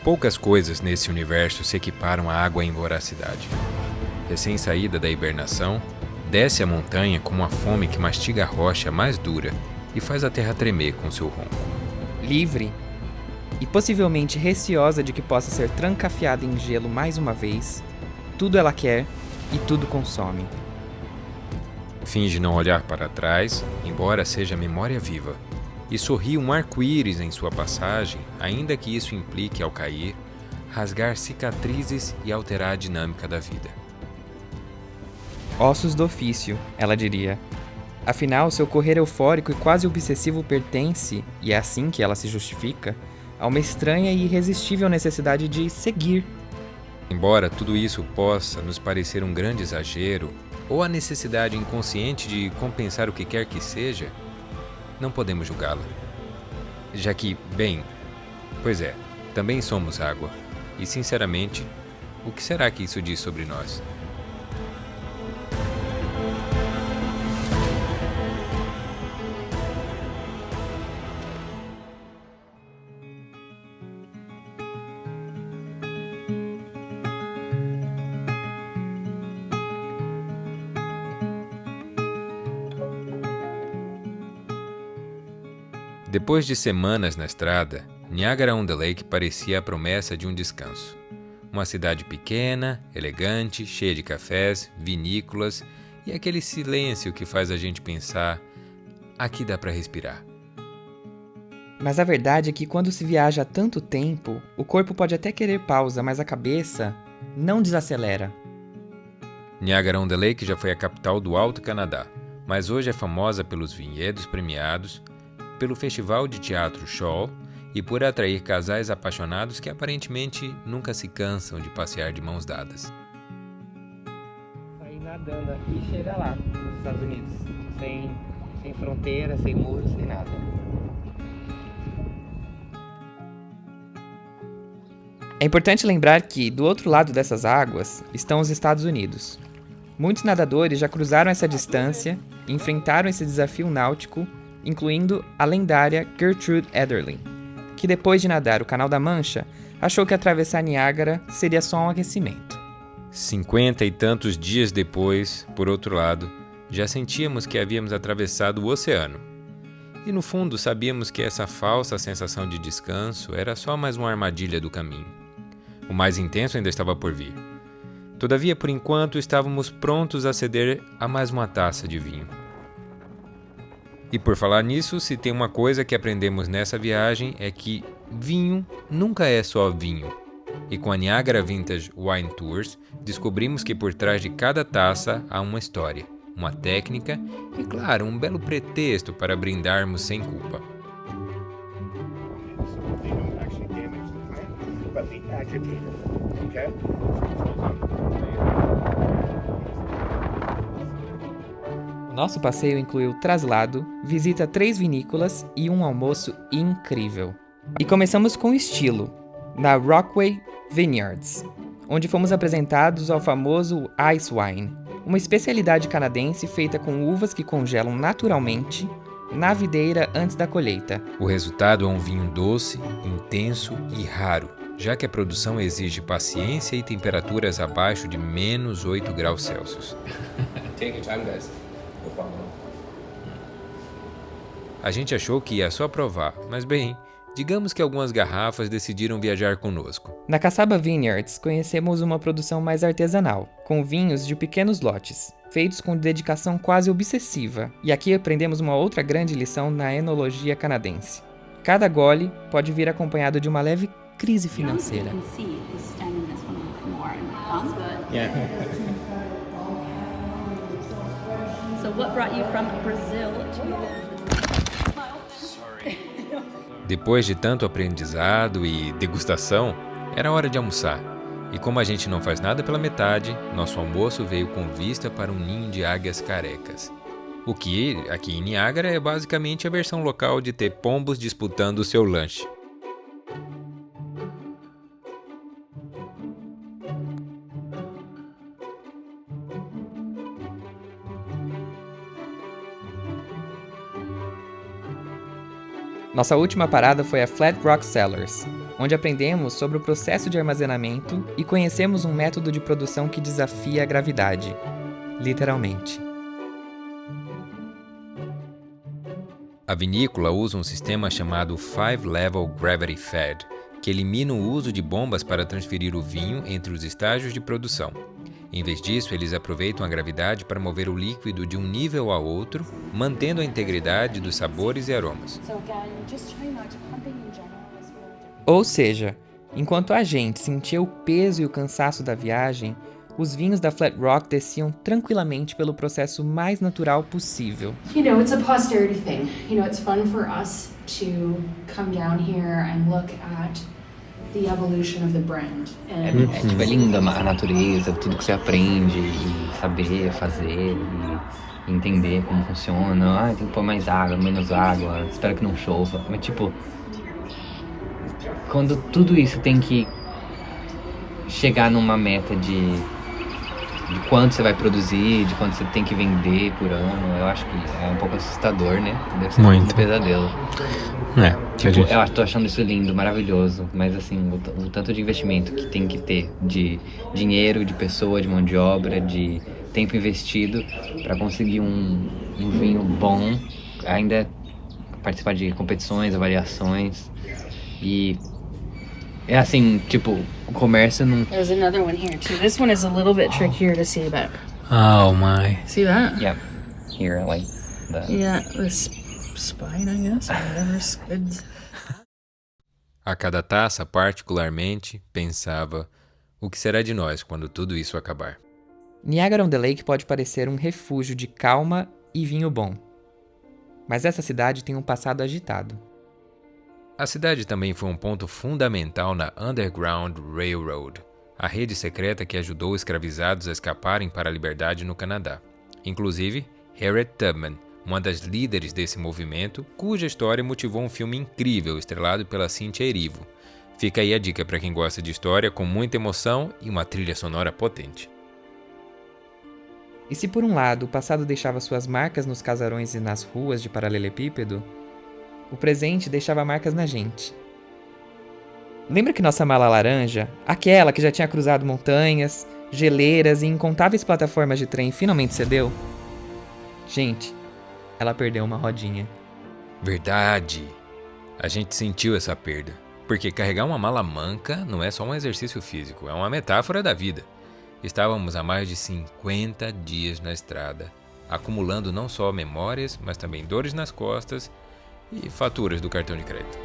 Poucas coisas nesse universo se equiparam à água em voracidade. Recém-saída da hibernação, desce a montanha com uma fome que mastiga a rocha mais dura e faz a terra tremer com seu ronco. Livre e possivelmente receosa de que possa ser trancafiada em gelo mais uma vez, tudo ela quer e tudo consome. Finge não olhar para trás, embora seja memória viva, e sorri um arco-íris em sua passagem, ainda que isso implique, ao cair, rasgar cicatrizes e alterar a dinâmica da vida. Ossos do ofício, ela diria. Afinal, seu correr eufórico e quase obsessivo pertence, e é assim que ela se justifica, a uma estranha e irresistível necessidade de seguir. Embora tudo isso possa nos parecer um grande exagero, ou a necessidade inconsciente de compensar o que quer que seja, não podemos julgá-la. Já que, bem, pois é, também somos água. E, sinceramente, o que será que isso diz sobre nós? Depois de semanas na estrada, Niagara-on-the-Lake parecia a promessa de um descanso. Uma cidade pequena, elegante, cheia de cafés, vinícolas e aquele silêncio que faz a gente pensar: aqui dá para respirar. Mas a verdade é que quando se viaja há tanto tempo, o corpo pode até querer pausa, mas a cabeça não desacelera. Niagara-on-the-Lake já foi a capital do Alto Canadá, mas hoje é famosa pelos vinhedos premiados, pelo festival de teatro Shaw e por atrair casais apaixonados que aparentemente nunca se cansam de passear de mãos dadas. Sair nadando aqui e chega lá, nos Estados Unidos. Sem fronteira, sem muros, sem nada. É importante lembrar que, do outro lado dessas águas, estão os Estados Unidos. Muitos nadadores já cruzaram essa distância e enfrentaram esse desafio náutico, incluindo a lendária Gertrude Ederling, que depois de nadar o Canal da Mancha, achou que atravessar Niágara seria só um aquecimento. 50 e tantos dias depois, por outro lado, já sentíamos que havíamos atravessado o oceano. E no fundo sabíamos que essa falsa sensação de descanso era só mais uma armadilha do caminho. O mais intenso ainda estava por vir. Todavia, por enquanto, estávamos prontos a ceder a mais uma taça de vinho. E por falar nisso, se tem uma coisa que aprendemos nessa viagem é que vinho nunca é só vinho. E com a Niagara Vintage Wine Tours, descobrimos que por trás de cada taça há uma história, uma técnica e, claro, um belo pretexto para brindarmos sem culpa. O nosso passeio incluiu traslado, visita a 3 vinícolas e um almoço incrível. E começamos com estilo, na Rockway Vineyards, onde fomos apresentados ao famoso Ice Wine, uma especialidade canadense feita com uvas que congelam naturalmente na videira antes da colheita. O resultado é um vinho doce, intenso e raro, já que a produção exige paciência e temperaturas abaixo de menos 8 graus Celsius. Take your time, guys. A gente achou que ia só provar, mas bem, digamos que algumas garrafas decidiram viajar conosco. Na Caçaba Vineyards, conhecemos uma produção mais artesanal, com vinhos de pequenos lotes, feitos com dedicação quase obsessiva. E aqui aprendemos uma outra grande lição na enologia canadense. Cada gole pode vir acompanhado de uma leve crise financeira. So what brought you from Brazil to... Depois de tanto aprendizado e degustação, era hora de almoçar. E como a gente não faz nada pela metade, nosso almoço veio com vista para um ninho de águias carecas. O que, aqui em Niágara, é basicamente a versão local de ter pombos disputando o seu lanche. Nossa última parada foi a Flat Rock Cellars, onde aprendemos sobre o processo de armazenamento e conhecemos um método de produção que desafia a gravidade, literalmente. A vinícola usa um sistema chamado Five Level Gravity Fed, que elimina o uso de bombas para transferir o vinho entre os estágios de produção. Em vez disso, eles aproveitam a gravidade para mover o líquido de um nível a outro, mantendo a integridade dos sabores e aromas. Ou seja, enquanto a gente sentia o peso e o cansaço da viagem, os vinhos da Flat Rock desciam tranquilamente pelo processo mais natural possível. It's a posterity thing. It's fun for us to come down here and look at the evolution of the brand. É lindo a natureza, tudo que você aprende e saber fazer e entender como funciona. Tem que pôr mais água, menos água, espero que não chova. Mas quando tudo isso tem que chegar numa meta de quanto você vai produzir, de quanto você tem que vender por ano, eu acho que é um pouco assustador, né? Deve ser um pesadelo. Eu tô achando isso lindo, maravilhoso, mas assim, o tanto de investimento que tem que ter de dinheiro, de pessoa, de mão de obra, de tempo investido para conseguir um vinho bom, ainda participar de competições, avaliações e é assim, o comércio não... There's another one here too. This one is a little bit trickier to see, but Oh my. see that? Yeah, here like the... Yeah, this spine, I guess. Whatever skids. A cada taça, particularmente, pensava: o que será de nós quando tudo isso acabar? Niagara-on-the-Lake pode parecer um refúgio de calma e vinho bom. Mas essa cidade tem um passado agitado. A cidade também foi um ponto fundamental na Underground Railroad, a rede secreta que ajudou escravizados a escaparem para a liberdade no Canadá. Inclusive, Harriet Tubman, uma das líderes desse movimento, cuja história motivou um filme incrível estrelado pela Cynthia Erivo. Fica aí a dica para quem gosta de história com muita emoção e uma trilha sonora potente. E se por um lado o passado deixava suas marcas nos casarões e nas ruas de paralelepípedo, o presente deixava marcas na gente. Lembra que nossa mala laranja, aquela que já tinha cruzado montanhas, geleiras e incontáveis plataformas de trem, finalmente cedeu? Gente, ela perdeu uma rodinha. Verdade! A gente sentiu essa perda, porque carregar uma mala manca não é só um exercício físico, é uma metáfora da vida. Estávamos há mais de 50 dias na estrada, acumulando não só memórias, mas também dores nas costas e faturas do cartão de crédito.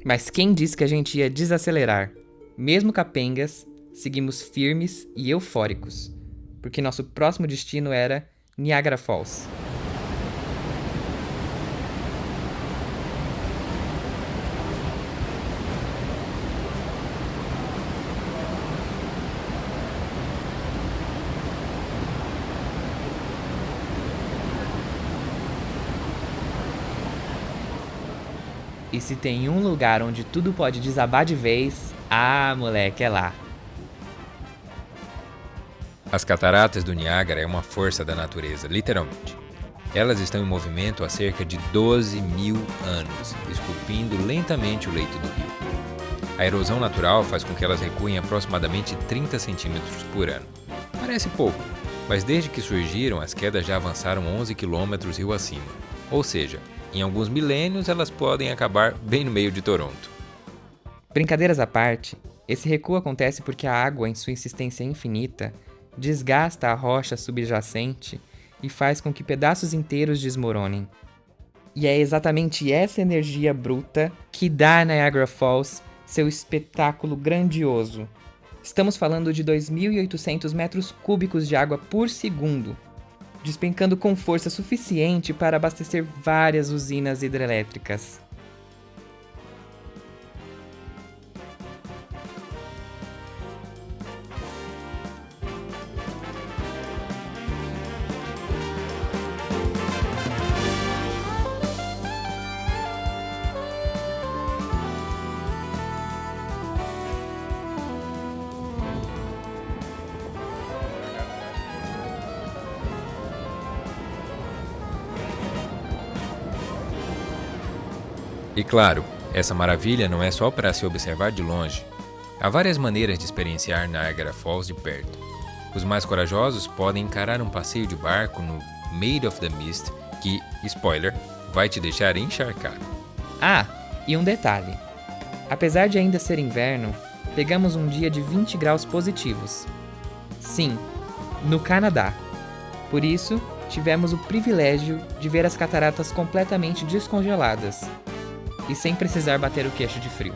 Mas quem disse que a gente ia desacelerar? Mesmo capengas, seguimos firmes e eufóricos, porque nosso próximo destino era Niagara Falls. E se tem um lugar onde tudo pode desabar de vez, moleque, é lá. As cataratas do Niágara é uma força da natureza, literalmente. Elas estão em movimento há cerca de 12.000 anos, esculpindo lentamente o leito do rio. A erosão natural faz com que elas recuem aproximadamente 30 centímetros por ano. Parece pouco, mas desde que surgiram, as quedas já avançaram 11 quilômetros rio acima. Ou seja, em alguns milênios elas podem acabar bem no meio de Toronto. Brincadeiras à parte, esse recuo acontece porque a água, em sua insistência infinita, desgasta a rocha subjacente e faz com que pedaços inteiros desmoronem. E é exatamente essa energia bruta que dá a Niagara Falls seu espetáculo grandioso. Estamos falando de 2.800 metros cúbicos de água por segundo, despencando com força suficiente para abastecer várias usinas hidrelétricas. E claro, essa maravilha não é só para se observar de longe. Há várias maneiras de experienciar Niagara Falls de perto. Os mais corajosos podem encarar um passeio de barco no Made of the Mist, que, spoiler, vai te deixar encharcado. Ah, e um detalhe. Apesar de ainda ser inverno, pegamos um dia de 20 graus positivos. Sim, no Canadá. Por isso, tivemos o privilégio de ver as cataratas completamente descongeladas e sem precisar bater o queixo de frio.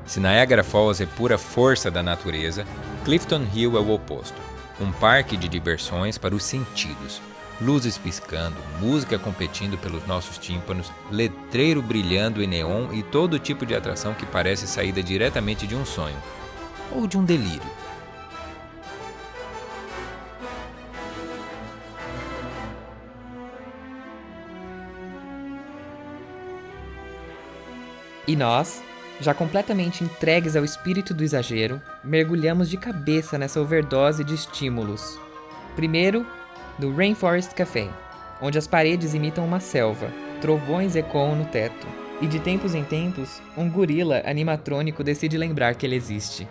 Se Niagara Falls é pura força da natureza, Clifton Hill é o oposto. Um parque de diversões para os sentidos. Luzes piscando, música competindo pelos nossos tímpanos, letreiro brilhando em neon e todo tipo de atração que parece saída diretamente de um sonho. Ou de um delírio. E nós, já completamente entregues ao espírito do exagero, mergulhamos de cabeça nessa overdose de estímulos. Primeiro, no Rainforest Café, onde as paredes imitam uma selva, trovões ecoam no teto, e de tempos em tempos, um gorila animatrônico decide lembrar que ele existe.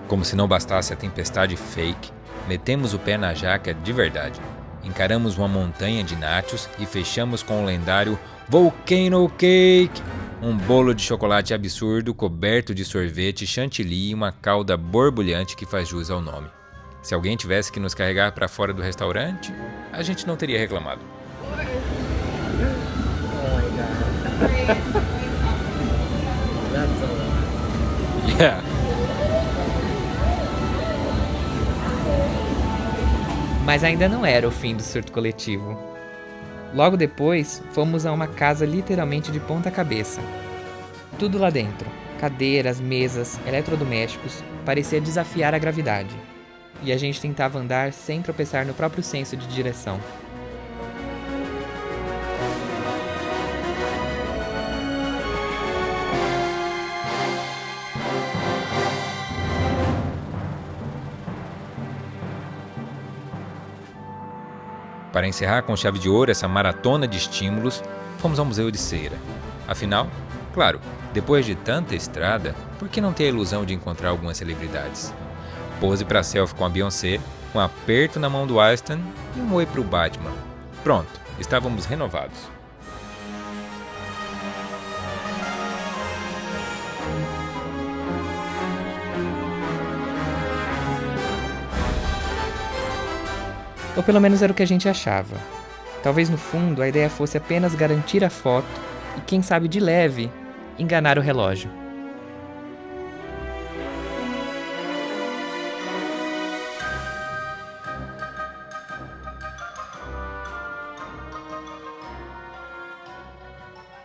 Como se não bastasse a tempestade fake, metemos o pé na jaca de verdade. Encaramos uma montanha de nachos e fechamos com o lendário Volcano Cake, um bolo de chocolate absurdo coberto de sorvete, chantilly e uma calda borbulhante que faz jus ao nome. Se alguém tivesse que nos carregar para fora do restaurante, a gente não teria reclamado. Yeah. Mas ainda não era o fim do surto coletivo. Logo depois, fomos a uma casa literalmente de ponta cabeça. Tudo lá dentro, cadeiras, mesas, eletrodomésticos, parecia desafiar a gravidade. E a gente tentava andar sem tropeçar no próprio senso de direção. Para encerrar com chave de ouro essa maratona de estímulos, fomos ao Museu de Cera. Afinal, claro, depois de tanta estrada, por que não ter a ilusão de encontrar algumas celebridades? Pose para selfie com a Beyoncé, um aperto na mão do Einstein e um oi para o Batman. Pronto, estávamos renovados. Ou pelo menos era o que a gente achava. Talvez no fundo a ideia fosse apenas garantir a foto e, quem sabe de leve, enganar o relógio.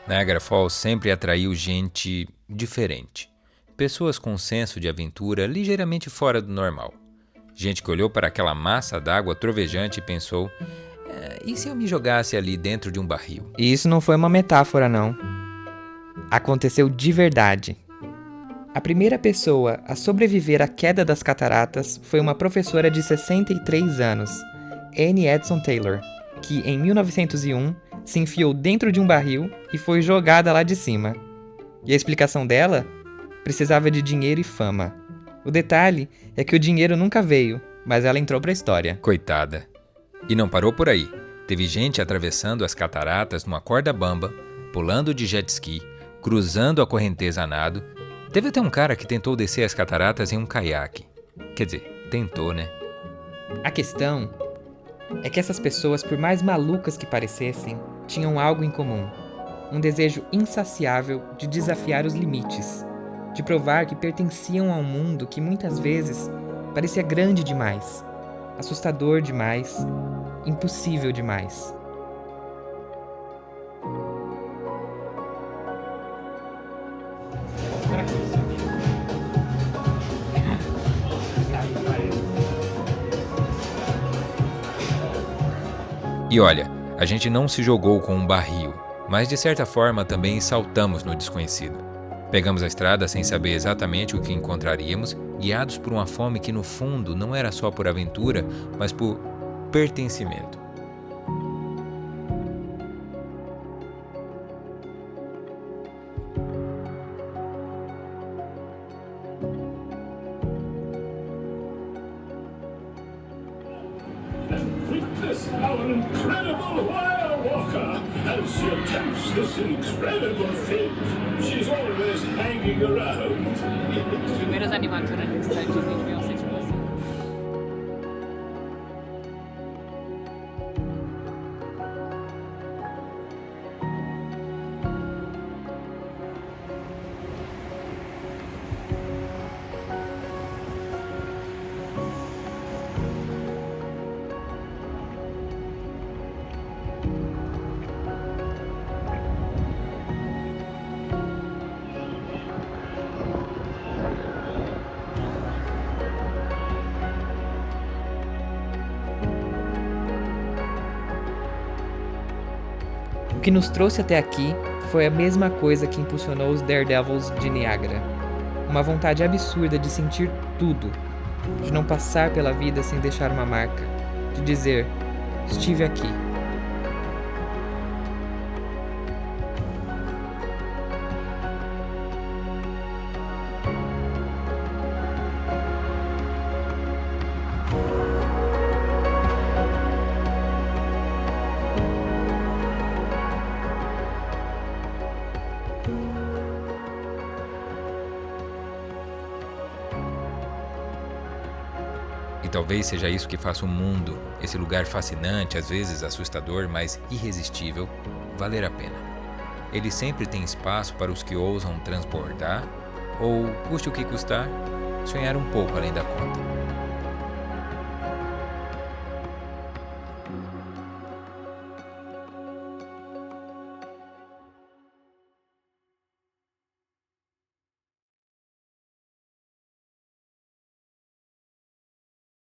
Niagara Falls sempre atraiu gente diferente. Pessoas com um senso de aventura ligeiramente fora do normal. Gente que olhou para aquela massa d'água trovejante e pensou: e se eu me jogasse ali dentro de um barril? E isso não foi uma metáfora, não. Aconteceu de verdade. A primeira pessoa a sobreviver à queda das cataratas foi uma professora de 63 anos, Anne Edson Taylor, que em 1901 se enfiou dentro de um barril e foi jogada lá de cima. E a explicação dela? Precisava de dinheiro e fama. O detalhe é que o dinheiro nunca veio, mas ela entrou pra história. Coitada. E não parou por aí. Teve gente atravessando as cataratas numa corda bamba, pulando de jet ski, cruzando a correnteza a nado. Teve até um cara que tentou descer as cataratas em um caiaque. Quer dizer, tentou, né? A questão é que essas pessoas, por mais malucas que parecessem, tinham algo em comum. Um desejo insaciável de desafiar os limites, de provar que pertenciam a um mundo que muitas vezes Parecia grande demais, assustador demais, impossível demais. E olha, a gente não se jogou com um barril, mas de certa forma também saltamos no desconhecido. Pegamos a estrada sem saber exatamente o que encontraríamos, guiados por uma fome que no fundo não era só por aventura, mas por pertencimento. Witness our incredible wire walker as she attempts this incredible feat. She's always hanging around. Primeiras animatrônicas da Disney de 1960. O que nos trouxe até aqui foi a mesma coisa que impulsionou os Daredevils de Niagara. Uma vontade absurda de sentir tudo, de não passar pela vida sem deixar uma marca, de dizer, estive aqui. E talvez seja isso que faça o mundo, esse lugar fascinante, às vezes assustador, mas irresistível, valer a pena. Ele sempre tem espaço para os que ousam transbordar, ou, custe o que custar, sonhar um pouco além da conta.